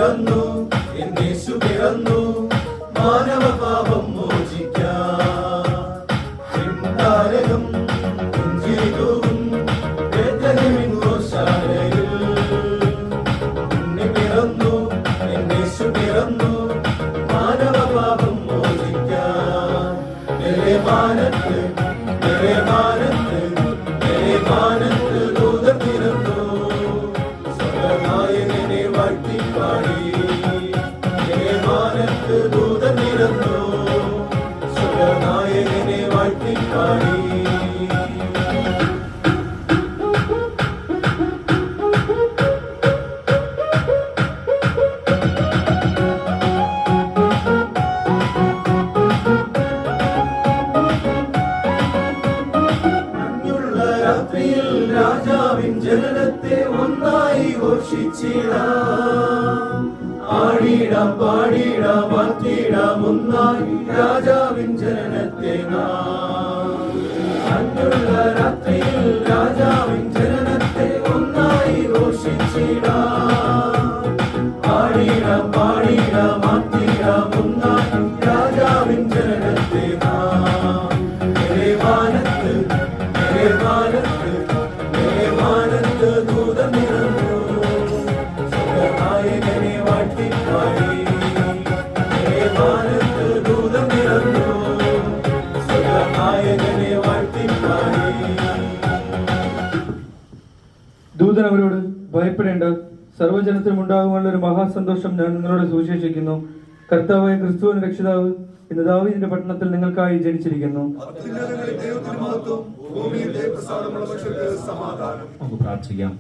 പിറന്നു, യേശു പിറന്നു, മാനവ പാപം മോചിക്കാൻ താരകം പുഞ്ചിരിതൂകും ബേത്ലഹേമിൻ ഗോശാലയിൽ. ഉണ്ണി പിറന്നു, യേശു പിറന്നു, മാനവ പാപം മോചിക്കാൻ. മാനത്ത് മാനത്ത് ദൂതൻ പിറന്നു, സ്വരനായകനെ വാഴ്ത്തിപ്പാടി. മാനത്ത് ദൂതൻ പിറന്നു, സ്വരനായകനെ വാഴ്ത്തിപ്പാടി. രാത്രിയിൽ രാജാവിൻ ജനനത്തെ ഒന്നായി ഘോഷിച്ചിടാം. ആടിടാം പാടിടാം വാഴ്ത്തിടാം ഒന്നായി രാജാവിൻ ജനനത്തെ നാം. അന്നുള്ള രാത്രിയിൽ രാജാവിൻ ജനനത്തെ ഒന്നായി ഘോഷിച്ചിടാം. ആടിടാം പാടിടാം വാഴ്ത്തിടാം ഒന്നായി രാജാവിൻ ജനനത്തെ നാം. മാനത്ത് ദൂതൻ പിറന്നു, സ്വരനായകനെ വാഴ്ത്തിപ്പാടി. മാനത്ത് ദൂതൻ പിറന്നു, സ്വരനായകനെ വാഴ്ത്തിപ്പാടി. ദൂതൻ അവരോട്, ഭയപ്പെടേണ്ട, സർവ്വജനത്തിനും ഉണ്ടാകുവാനുള്ള ഒരു മഹാസന്തോഷം ഞാൻ നിങ്ങളോട് സുവിശേഷിക്കുന്നു. കർത്താവായ ക്രിസ്തുവിന്റെ രക്ഷിതാവ് ഇന്ന് ദാവീദിന്റെ പട്ടണത്തിൽ നിങ്ങൾക്കായി ജനിച്ചിരിക്കുന്നു. നമുക്ക് പ്രാർത്ഥിക്കാം.